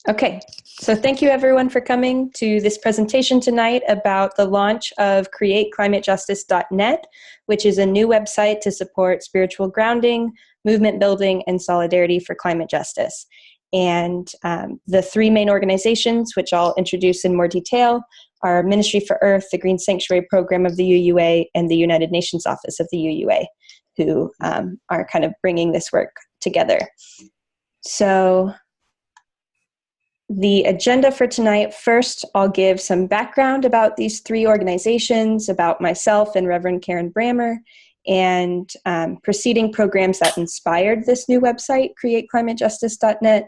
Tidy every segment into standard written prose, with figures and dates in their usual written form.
Okay, so thank you everyone for coming to this presentation tonight about the launch of createclimatejustice.net, which is a new website to support spiritual grounding, movement building, and solidarity for climate justice. And the three main organizations, which I'll introduce in more detail, are Ministry for Earth, the Green Sanctuary Program of the UUA, and the United Nations Office of the UUA, who are kind of bringing this work together. So the agenda for tonight: first, I'll give some background about these three organizations, about myself and Reverend Karen Brammer, and preceding programs that inspired this new website, createclimatejustice.net,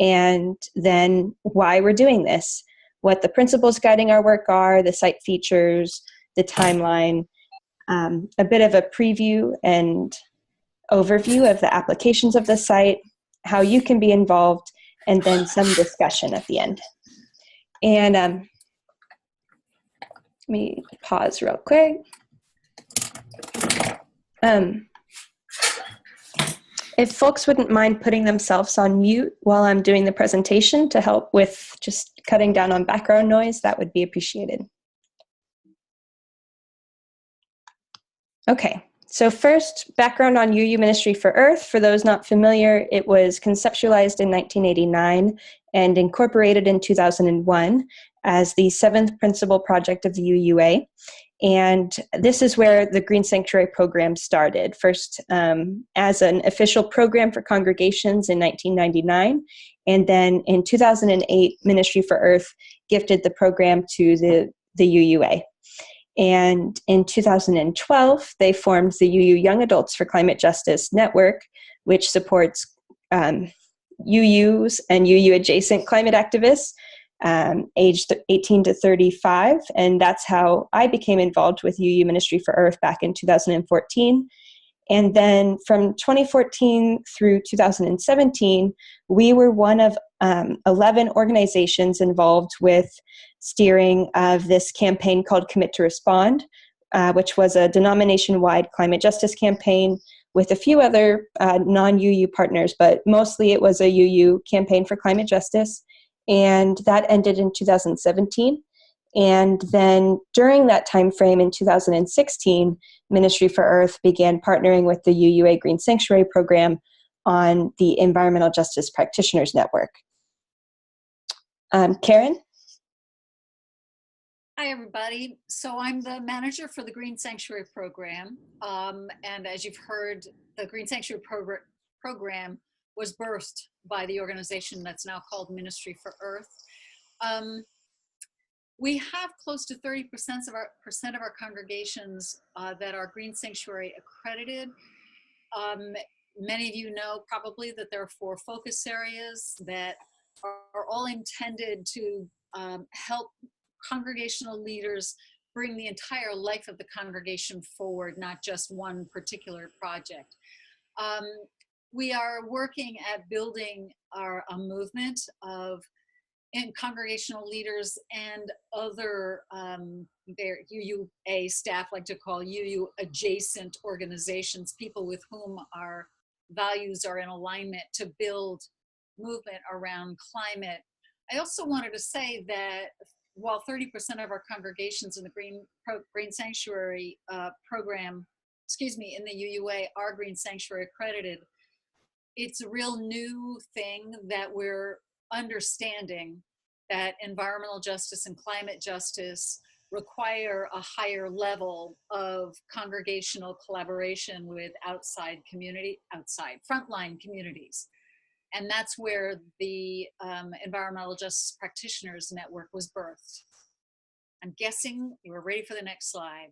and then why we're doing this, what the principles guiding our work are, the site features, the timeline, a bit of a preview and overview of the applications of the site, how you can be involved, and then some discussion at the end. And let me pause real quick. If folks wouldn't mind putting themselves on mute while I'm doing the presentation to help with just cutting down on background noise, that would be appreciated. Okay. So first, background on UU Ministry for Earth. For those not familiar, it was conceptualized in 1989 and incorporated in 2001 as the seventh principal project of the UUA. And this is where the Green Sanctuary Program started, first as an official program for congregations in 1999. And then in 2008, Ministry for Earth gifted the program to the UUA. And in 2012, they formed the UU Young Adults for Climate Justice Network, which supports UUs and UU adjacent climate activists aged 18 to 35. And that's how I became involved with UU Ministry for Earth back in 2014. And then from 2014 through 2017, we were one of 11 organizations involved with steering of this campaign called Commit to Respond, which was a denomination-wide climate justice campaign with a few other non-UU partners, but mostly it was a UU campaign for climate justice. And that ended in 2017. And then during that time frame in 2016, Ministry for Earth began partnering with the UUA Green Sanctuary Program on the Environmental Justice Practitioners Network. Karen? Hi, everybody. So I'm the manager for the Green Sanctuary Program. And as you've heard, the Green Sanctuary Program was birthed by the organization that's now called Ministry for Earth. We have close to 30% of our congregations that are Green Sanctuary accredited. Many of you know probably that there are 4 focus areas that are all intended to help congregational leaders bring the entire life of the congregation forward, not just one particular project. We are working at building a movement of congregational leaders and other their UUA staff like to call UU adjacent organizations, people with whom our values are in alignment, to build movement around climate. I also wanted to say that while 30% of our congregations in the Green Sanctuary program, in the UUA are Green Sanctuary accredited, it's a real new thing that we're understanding that environmental justice and climate justice require a higher level of congregational collaboration with frontline communities. And that's where the Environmental Justice Practitioners Network was birthed. I'm guessing you are ready for the next slide.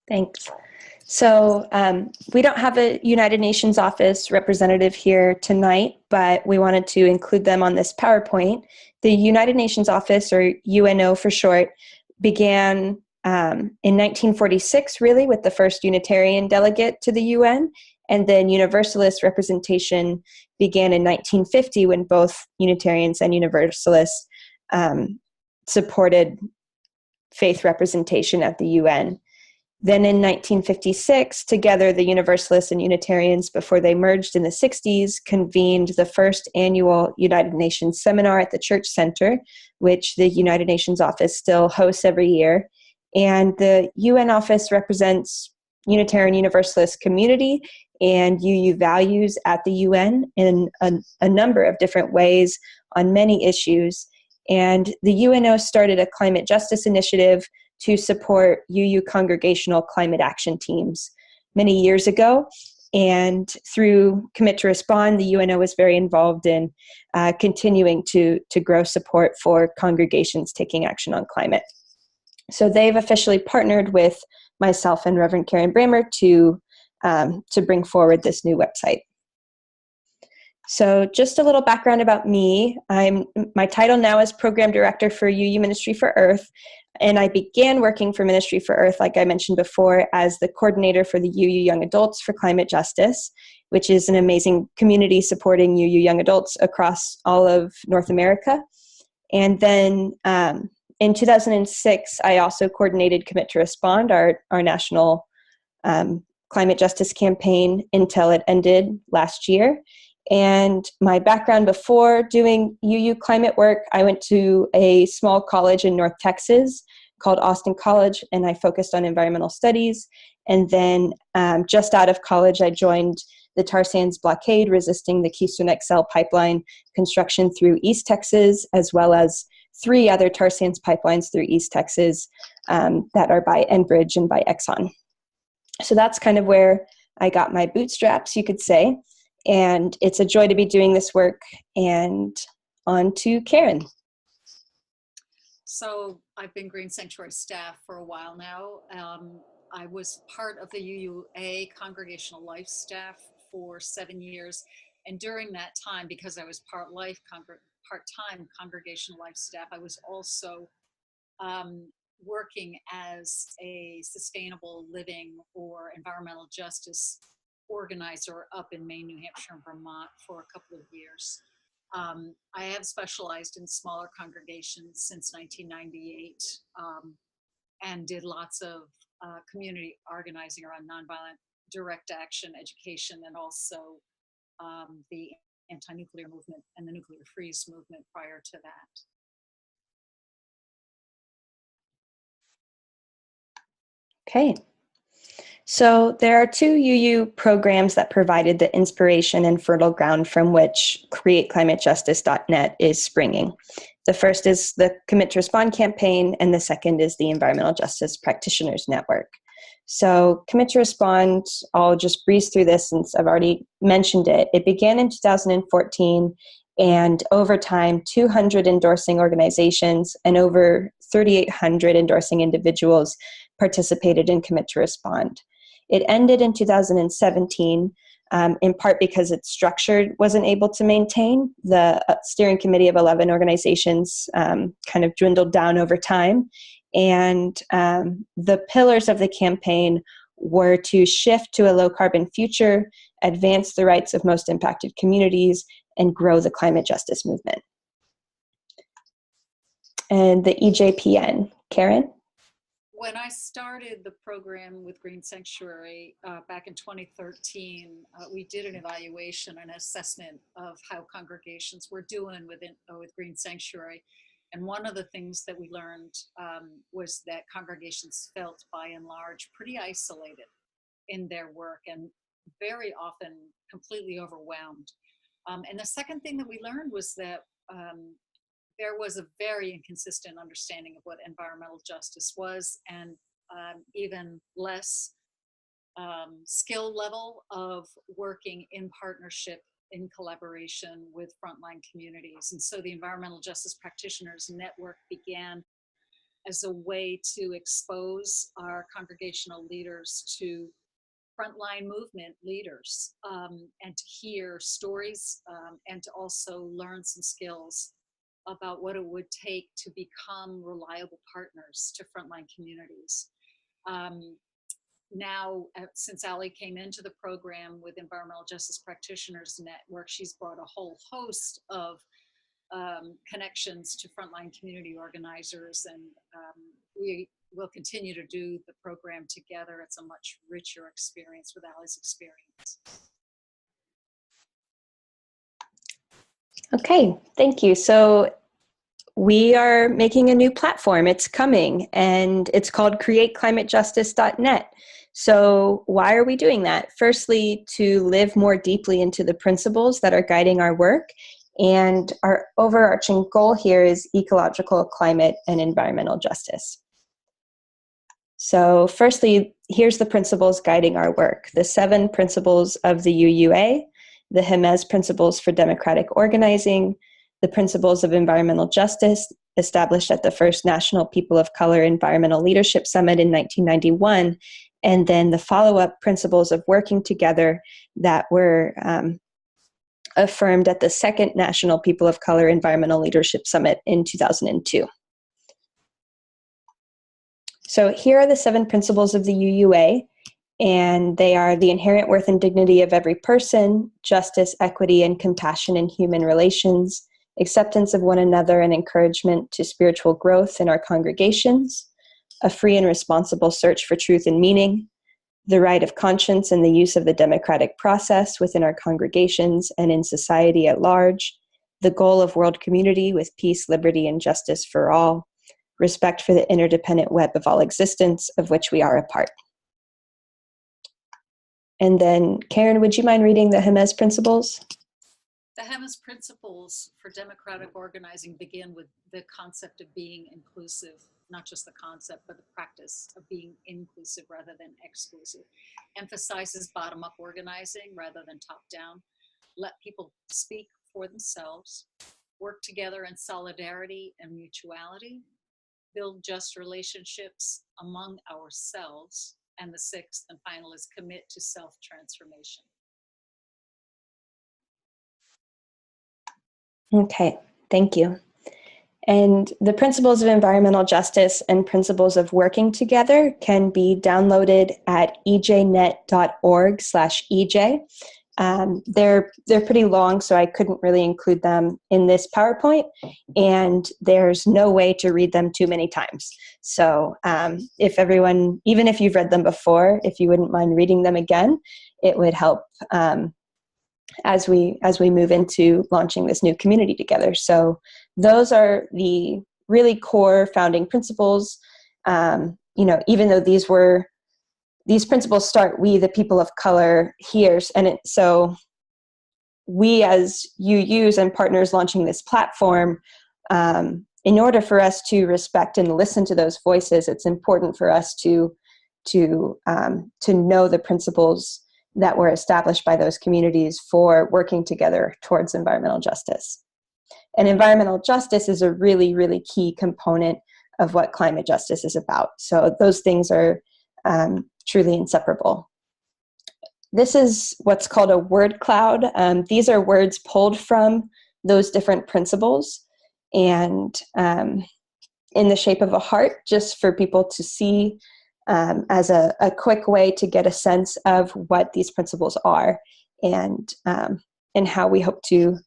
Thanks. So we don't have a United Nations office representative here tonight, but we wanted to include them on this PowerPoint. The United Nations office, or UNO for short, began in 1946, really, with the first Unitarian delegate to the UN, and then Universalist representation began in 1950 when both Unitarians and Universalists supported faith representation at the UN. Then in 1956, together the Universalists and Unitarians, before they merged in the 60s, convened the first annual United Nations seminar at the Church Center, which the United Nations office still hosts every year. And the UN office represents Unitarian Universalist community and UU values at the UN in a number of different ways on many issues. And the UNO started a climate justice initiative to support UU congregational climate action teams many years ago. And through Commit to Respond, the UNO was very involved in continuing to grow support for congregations taking action on climate. So they've officially partnered with myself and Reverend Karen Bramer to bring forward this new website. So just a little background about me. My title now is Program Director for UU Ministry for Earth, and I began working for Ministry for Earth, like I mentioned before, as the coordinator for the UU Young Adults for Climate Justice, which is an amazing community supporting UU young adults across all of North America. And then in 2006, I also coordinated Commit to Respond, our national climate justice campaign, until it ended last year. And my background before doing UU climate work, I went to a small college in North Texas called Austin College, and I focused on environmental studies. And then just out of college, I joined the tar sands blockade resisting the Keystone XL pipeline construction through East Texas, as well as 3 other tar sands pipelines through East Texas that are by Enbridge and by Exxon. So that's kind of where I got my bootstraps, you could say. And it's a joy to be doing this work. And on to Karen. So I've been Green Sanctuary staff for a while now. I was part of the UUA congregational life staff for 7 years. And during that time, because I was part-time congregational life staff, I was also working as a sustainable living or environmental justice organizer up in Maine, New Hampshire, and Vermont for a couple of years. I have specialized in smaller congregations since 1998 and did lots of community organizing around nonviolent direct action education, and also the anti-nuclear movement and the nuclear freeze movement prior to that. Okay. So there are 2 UU programs that provided the inspiration and fertile ground from which createclimatejustice.net is springing. The first is the Commit to Respond campaign, and the second is the Environmental Justice Practitioners Network. So Commit to Respond, I'll just breeze through this since I've already mentioned it. It began in 2014, and over time, 200 endorsing organizations and over 3,800 endorsing individuals participated in Commit to Respond. It ended in 2017, in part because its structure wasn't able to maintain. The steering committee of 11 organizations kind of dwindled down over time. And the pillars of the campaign were to shift to a low-carbon future, advance the rights of most impacted communities, and grow the climate justice movement. And the EJPN. Karen? When I started the program with Green Sanctuary back in 2013, we did an evaluation, an assessment of how congregations were doing with Green Sanctuary. And one of the things that we learned was that congregations felt, by and large, pretty isolated in their work and very often completely overwhelmed. And the second thing that we learned was that there was a very inconsistent understanding of what environmental justice was, and even less skill level of working in partnership, in collaboration with frontline communities. And so the Environmental Justice Practitioners Network began as a way to expose our congregational leaders to frontline movement leaders and to hear stories and to also learn some skills about what it would take to become reliable partners to frontline communities. Now, since Ali came into the program with Environmental Justice Practitioners Network, she's brought a whole host of connections to frontline community organizers, and we will continue to do the program together. It's a much richer experience with Allie's experience. Okay, thank you. So we are making a new platform. It's coming, and it's called createclimatejustice.net. So why are we doing that? Firstly, to live more deeply into the principles that are guiding our work. And our overarching goal here is ecological, climate, and environmental justice. So firstly, here's the principles guiding our work. The 7 principles of the UUA, the Jemez Principles for Democratic Organizing, the Principles of Environmental Justice, established at the first National People of Color Environmental Leadership Summit in 1991, and then the follow-up Principles of Working Together that were affirmed at the second National People of Color Environmental Leadership Summit in 2002. So here are the 7 principles of the UUA, and they are the inherent worth and dignity of every person, justice, equity, and compassion in human relations, acceptance of one another and encouragement to spiritual growth in our congregations, a free and responsible search for truth and meaning, the right of conscience and the use of the democratic process within our congregations and in society at large, the goal of world community with peace, liberty, and justice for all, respect for the interdependent web of all existence of which we are a part. And then, Karen, would you mind reading the Jemez Principles? The Jemez Principles for Democratic Organizing begin with the concept of being inclusive, not just the concept, but the practice of being inclusive rather than exclusive. Emphasizes bottom-up organizing rather than top-down. Let people speak for themselves. Work together in solidarity and mutuality. Build just relationships among ourselves. And the 6th and final is commit to self-transformation. Okay, thank you. And the principles of environmental justice and principles of working together can be downloaded at ejnet.org/EJ. They're pretty long, so I couldn't really include them in this PowerPoint, and there's no way to read them too many times. So if everyone, even if you've read them before, if you wouldn't mind reading them again, it would help as we move into launching this new community together. So those are the really core founding principles. Even though these principles start, we, the people of color, here, and so we as UUs and partners launching this platform, in order for us to respect and listen to those voices, it's important for us to know the principles that were established by those communities for working together towards environmental justice. And environmental justice is a really, really key component of what climate justice is about. So those things are truly inseparable. This is what's called a word cloud. These are words pulled from those different principles and in the shape of a heart, just for people to see as a quick way to get a sense of what these principles are and how we hope to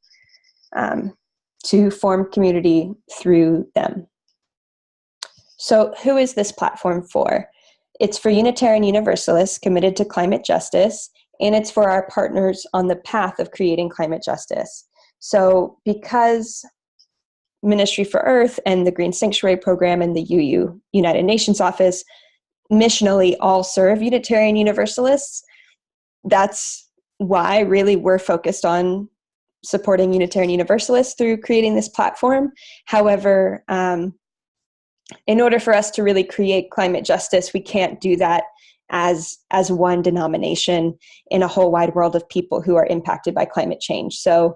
form community through them. So who is this platform for? It's for Unitarian Universalists committed to climate justice, and it's for our partners on the path of creating climate justice. So because Ministry for Earth and the Green Sanctuary Program and the UU United Nations Office missionally all serve Unitarian Universalists, that's why really we're focused on supporting Unitarian Universalists through creating this platform. However, in order for us to really create climate justice, we can't do that as one denomination in a whole wide world of people who are impacted by climate change. So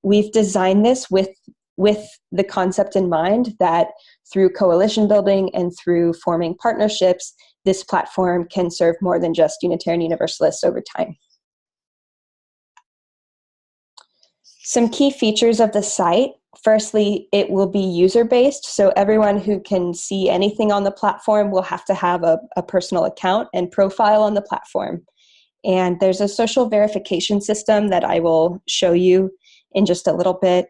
we've designed this with the concept in mind that through coalition building and through forming partnerships, this platform can serve more than just Unitarian Universalists over time. Some key features of the site. Firstly, it will be user-based, so everyone who can see anything on the platform will have to have a personal account and profile on the platform. And there's a social verification system that I will show you in just a little bit.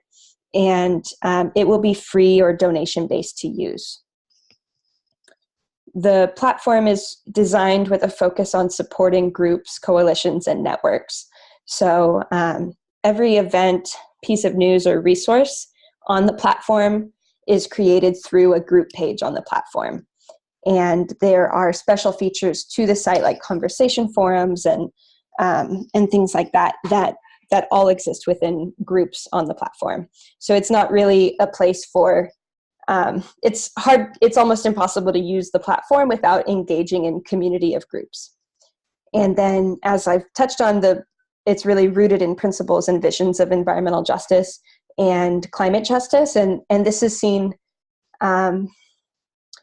and it will be free or donation-based to use. The platform is designed with a focus on supporting groups, coalitions, and networks. So every event, piece of news, or resource on the platform is created through a group page on the platform. And there are special features to the site, like conversation forums and things like that all exist within groups on the platform. So it's not really a place for, it's almost impossible to use the platform without engaging in community of groups. And then, as I've touched on, it's really rooted in principles and visions of environmental justice and climate justice. And this is seen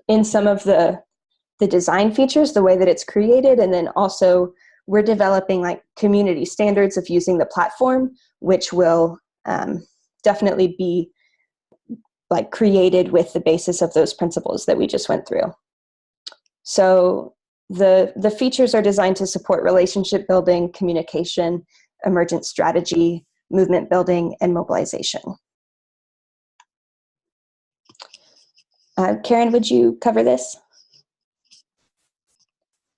in some of the design features, the way that it's created. And then also we're developing like community standards of using the platform, which will definitely be like created with the basis of those principles that we just went through. So the features are designed to support relationship building, communication, emergent strategy, movement building, and mobilization. Karen, would you cover this?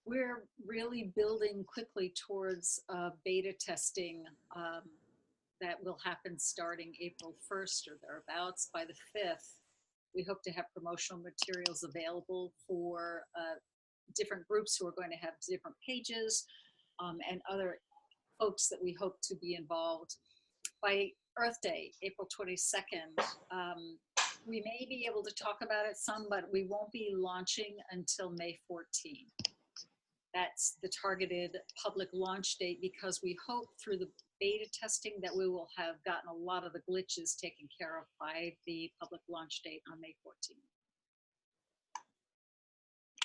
We're really building quickly towards beta testing that will happen starting April 1st or thereabouts. By the 5th, we hope to have promotional materials available for different groups who are going to have different pages and other folks that we hope to be involved. By Earth Day, April 22nd, we may be able to talk about it some, but we won't be launching until May 14th. That's the targeted public launch date, because we hope through the beta testing that we will have gotten a lot of the glitches taken care of by the public launch date on May 14th.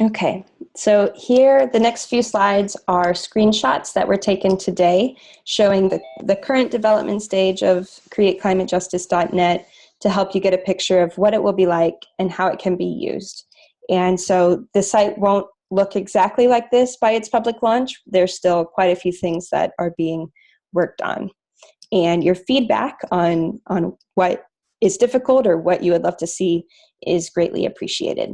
Okay, so here the next few slides are screenshots that were taken today showing the current development stage of createclimatejustice.net to help you get a picture of what it will be like and how it can be used. And so the site won't look exactly like this by its public launch. There's still quite a few things that are being worked on. And your feedback on what is difficult or what you would love to see is greatly appreciated.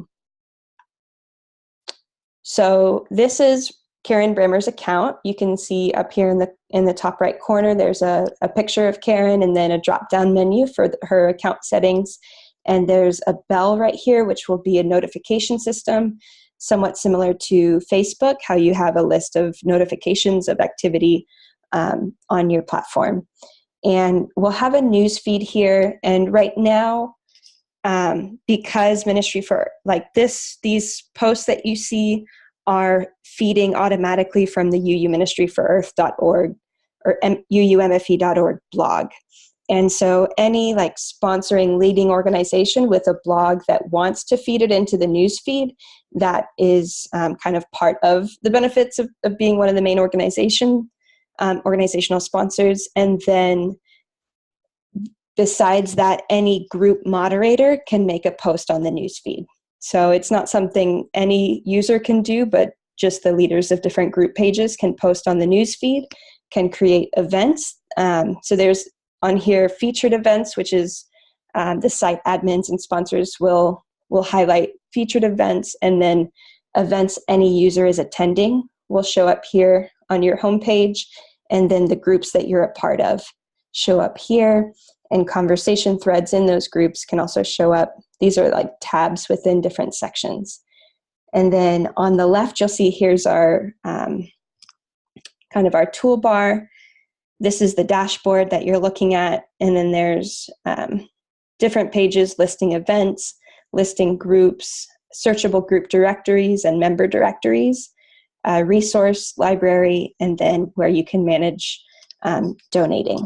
So this is Karen Brammer's account. You can see up here in the top right corner, there's a picture of Karen and then a drop-down menu for her account settings. And there's a bell right here, which will be a notification system, somewhat similar to Facebook, how you have a list of notifications of activity on your platform. And we'll have a news feed here. And right now, because Ministry for these posts that you see are feeding automatically from the UUministryforearth.org or UUMFE.org blog. And so any sponsoring leading organization with a blog that wants to feed it into the news feed, that is kind of part of the benefits of being one of the main organizational sponsors. And then besides that, any group moderator can make a post on the news feed. So it's not something any user can do, but just the leaders of different group pages can post on the news feed, can create events. So there's on here featured events, which is the site admins and sponsors will highlight featured events, and then events any user is attending will show up here on your homepage, and then the groups that you're a part of show up here, and conversation threads in those groups can also show up. These are like tabs within different sections. And then on the left, you'll see here's our kind of our toolbar. This is the dashboard that you're looking at. And then there's different pages listing events, listing groups, searchable group directories and member directories, resource library, and then where you can manage donating.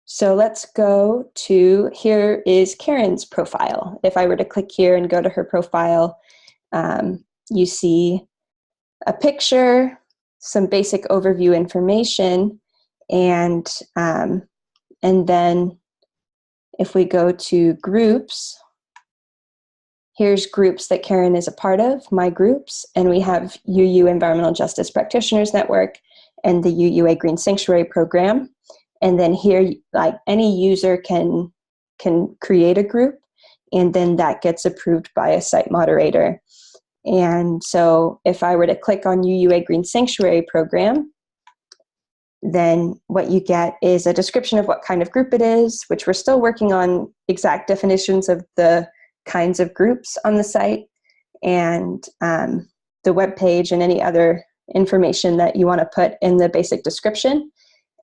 So let's go to, here is Karen's profile. If I were to click here and go to her profile, you see a picture, some basic overview information, and then if we go to groups, here's groups that Karen is a part of, my groups, and we have UU Environmental Justice Practitioners Network and the UUA Green Sanctuary Program. And then here, like any user can create a group, and then that gets approved by a site moderator. And so if I were to click on UUA Green Sanctuary Program, then what you get is a description of what kind of group it is, which we're still working on exact definitions of the kinds of groups on the site, and the web page and any other information that you want to put in the basic description.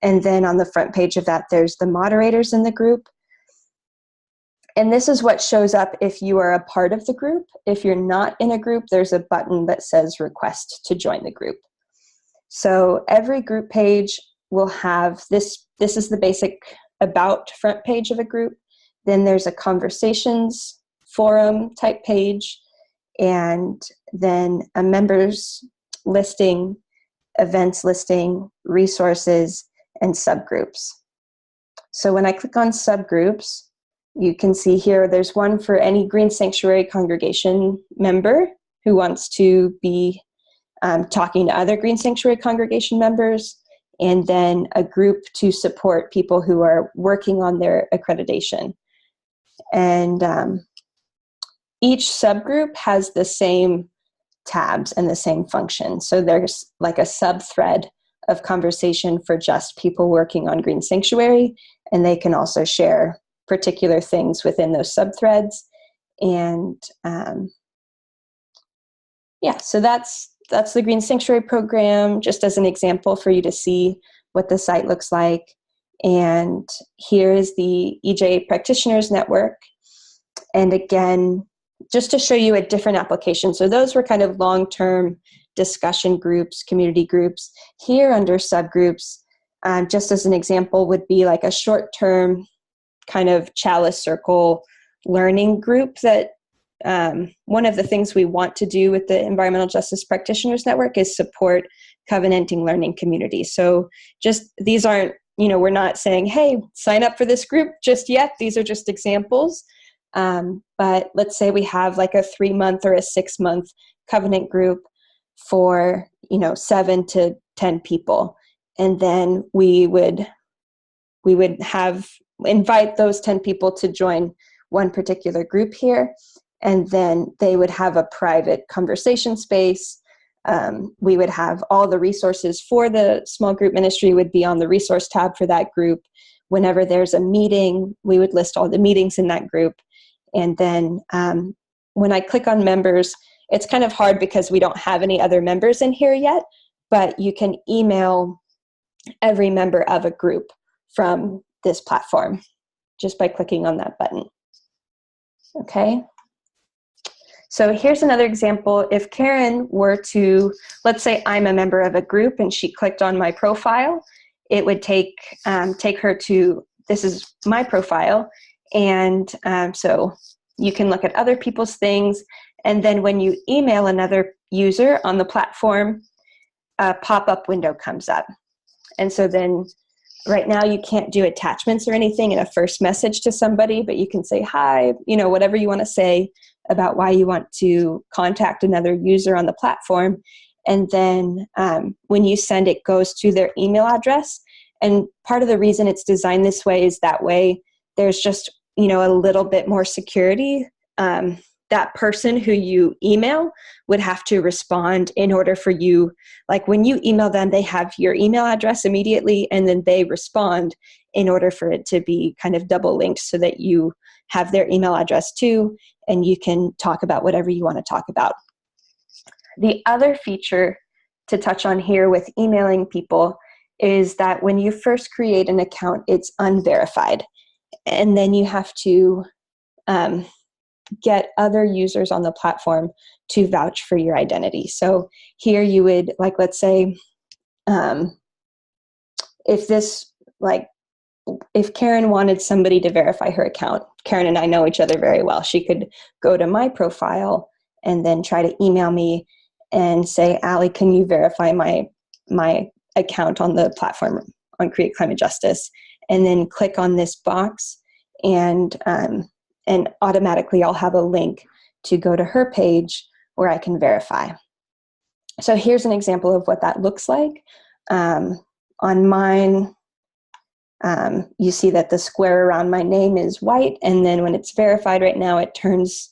And then on the front page of that, there's the moderators in the group. And this is what shows up if you are a part of the group. If you're not in a group, there's a button that says request to join the group. So every group page will have this. This is the basic about front page of a group. Then there's a conversations forum type page, and then a members listing, events listing, resources, and subgroups. So when I click on subgroups, you can see here there's one for any Green Sanctuary congregation member who wants to be talking to other Green Sanctuary congregation members, and then a group to support people who are working on their accreditation. And each subgroup has the same tabs and the same function. So there's like a sub-thread of conversation for just people working on Green Sanctuary, and they can also share particular things within those sub-threads. And yeah, so that's the Green Sanctuary Program, just as an example for you to see what the site looks like. And here is the EJ Practitioners Network. And again, just to show you a different application. So those were kind of long-term discussion groups, community groups. Here under subgroups, just as an example, would be like a short-term kind of chalice circle learning group that one of the things we want to do with the Environmental Justice Practitioners Network is support covenanting learning communities. So just, these aren't, we're not saying, hey, sign up for this group just yet. These are just examples. But let's say we have like a 3-month or a 6-month covenant group for, 7 to 10 people. And then we would invite those 10 people to join one particular group here. And then they would have a private conversation space. We would have all the resources for the small group ministry would be on the resource tab for that group. Whenever there's a meeting, we would list all the meetings in that group. And then when I click on members, it's kind of hard because we don't have any other members in here yet, but you can email every member of a group from this platform just by clicking on that button. Okay. So here's another example. If Karen were to, let's say I'm a member of a group and she clicked on my profile, it would take her to, this is my profile. And so you can look at other people's things. And then when you email another user on the platform, a pop-up window comes up. And so then right now you can't do attachments or anything in a first message to somebody, but you can say, hi, whatever you want to say about why you want to contact another user on the platform. And then when you send, it goes to their email address. And part of the reason it's designed this way is that way there's just, a little bit more security. That person who you email would have to respond in order for you, like when you email them, they have your email address immediately, and then they respond in order for it to be kind of double linked so that you have their email address too, and you can talk about whatever you want to talk about. The other feature to touch on here with emailing people is that when you first create an account, it's unverified. And then you have to get other users on the platform to vouch for your identity. So here you would, like, let's say, if Karen wanted somebody to verify her account, Karen and I know each other very well. She could go to my profile and then try to email me and say, Allie, can you verify my account on the platform on Create Climate Justice? And then click on this box, and automatically I'll have a link to go to her page where I can verify. So here's an example of what that looks like. On mine, You see that the square around my name is white, and then when it's verified right now, it turns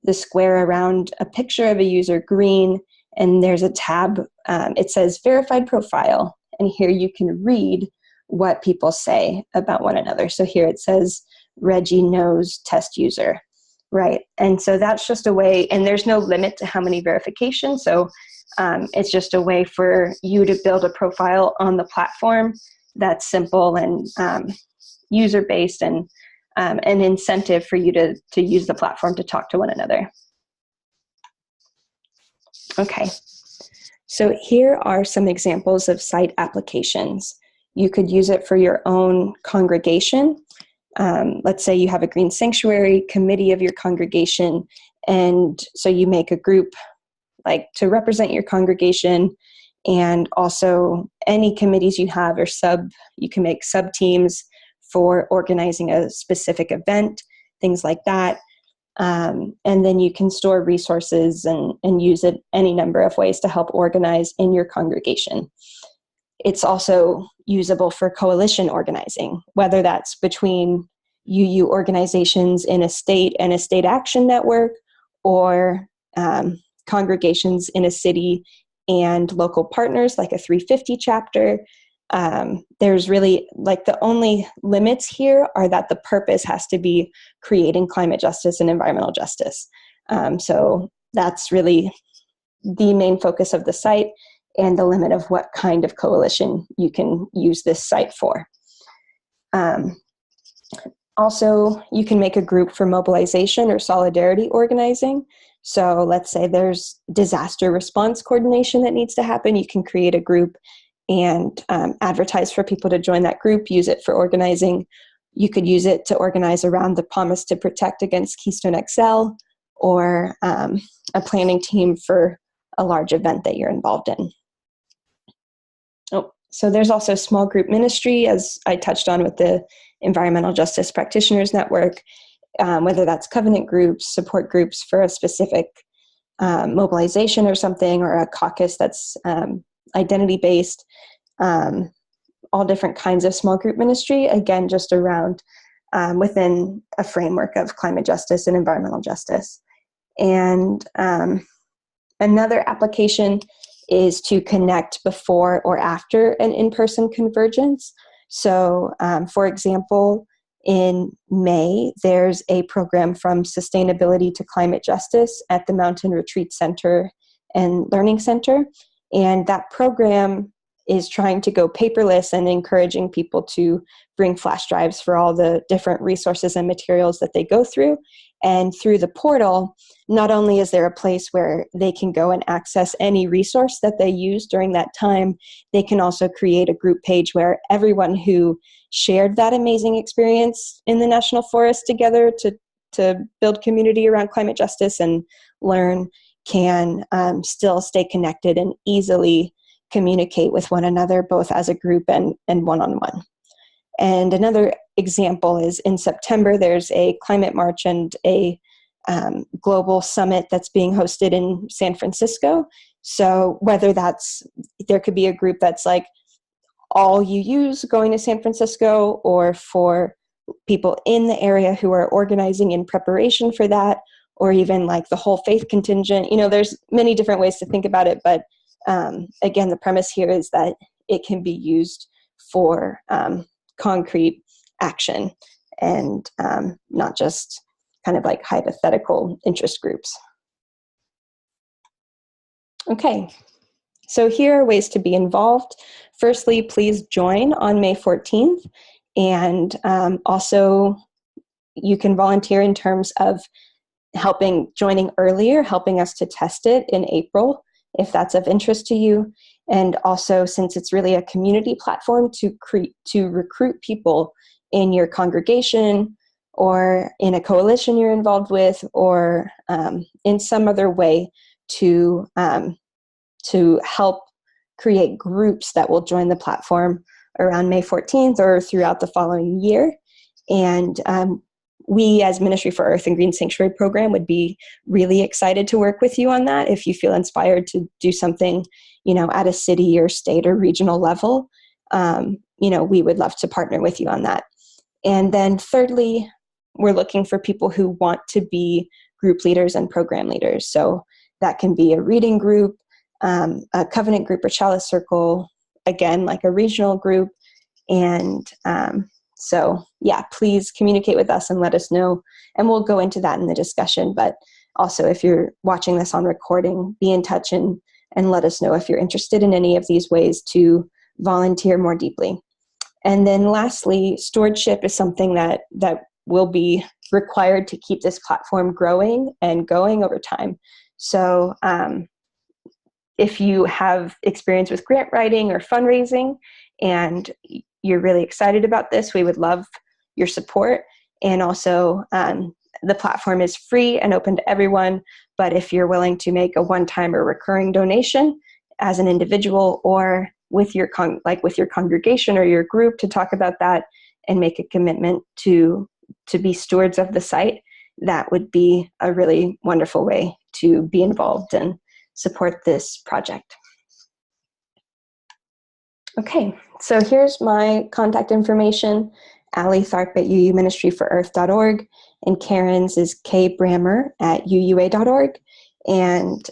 the square around a picture of a user green, and there's a tab. It says verified profile, and here you can read what people say about one another. So here it says Reggie knows test user, right? And so that's just a way, and there's no limit to how many verifications. So it's just a way for you to build a profile on the platform that's simple and user-based, and an incentive for you to use the platform to talk to one another. Okay, so here are some examples of site applications. You could use it for your own congregation. Let's say you have a green sanctuary committee of your congregation, and so you make a group like to represent your congregation, and also any committees you have or you can make sub teams for organizing a specific event, things like that. And then you can store resources and use it any number of ways to help organize in your congregation. It's also usable for coalition organizing, whether that's between UU organizations in a state and a state action network, or congregations in a city and local partners like a 350 chapter. There's really, like, the only limits here are that the purpose has to be creating climate justice and environmental justice. So that's really the main focus of the site and the limit of what kind of coalition you can use this site for. Also, you can make a group for mobilization or solidarity organizing. So let's say there's disaster response coordination that needs to happen. You can create a group and advertise for people to join that group, use it for organizing. You could use it to organize around the promise to protect against Keystone XL, or a planning team for a large event that you're involved in. Oh, so there's also small group ministry, as I touched on with the Environmental Justice Practitioners Network, whether that's covenant groups, support groups for a specific mobilization or something, or a caucus that's identity-based, all different kinds of small group ministry, again, just around within a framework of climate justice and environmental justice. And another application is to connect before or after an in-person convergence. So, for example, in May, there's a program from Sustainability to Climate Justice at the Mountain Retreat Center and Learning Center. And that program is trying to go paperless and encouraging people to bring flash drives for all the different resources and materials that they go through. And through the portal, not only is there a place where they can go and access any resource that they use during that time, they can also create a group page where everyone who shared that amazing experience in the National Forest together to build community around climate justice and learn can still stay connected and easily communicate with one another, both as a group and one-on-one. And another example is in September, there's a climate march and a global summit that's being hosted in San Francisco. So whether there could be a group that's like all UUs going to San Francisco, or for people in the area who are organizing in preparation for that, or even like the whole faith contingent. There's many different ways to think about it, but again, the premise here is that it can be used for concrete action and not just kind of like hypothetical interest groups. Okay, so here are ways to be involved. Firstly, please join on May 14th, and also you can volunteer in terms of joining earlier, helping us to test it in April, if that's of interest to you. And also, since it's really a community platform, to recruit people in your congregation or in a coalition you're involved with, or in some other way to help create groups that will join the platform around May 14th or throughout the following year. And we, as Ministry for Earth and Green Sanctuary Program, would be really excited to work with you on that if you feel inspired to do something, at a city or state or regional level. we would love to partner with you on that. And then thirdly, we're looking for people who want to be group leaders and program leaders. So that can be a reading group, a covenant group or chalice circle, again, like a regional group. And so, yeah, please communicate with us and let us know. And we'll go into that in the discussion. But also, if you're watching this on recording, be in touch and let us know if you're interested in any of these ways to volunteer more deeply. And then lastly, stewardship is something that will be required to keep this platform growing and going over time. So if you have experience with grant writing or fundraising and you're really excited about this, we would love your support. And also, the platform is free and open to everyone, but if you're willing to make a one-time or recurring donation as an individual or with your congregation or your group to talk about that and make a commitment to be stewards of the site, that would be a really wonderful way to be involved and support this project. Okay, so here's my contact information: Allie Tharp at uuministryforearth.org, and Karen's is kbrammer@uua.org. And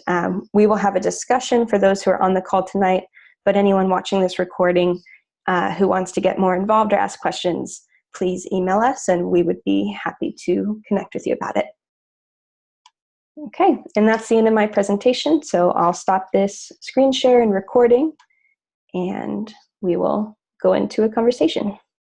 we will have a discussion for those who are on the call tonight, but anyone watching this recording who wants to get more involved or ask questions, please email us and we would be happy to connect with you about it. Okay, and that's the end of my presentation. So I'll stop this screen share and recording and we will go into a conversation.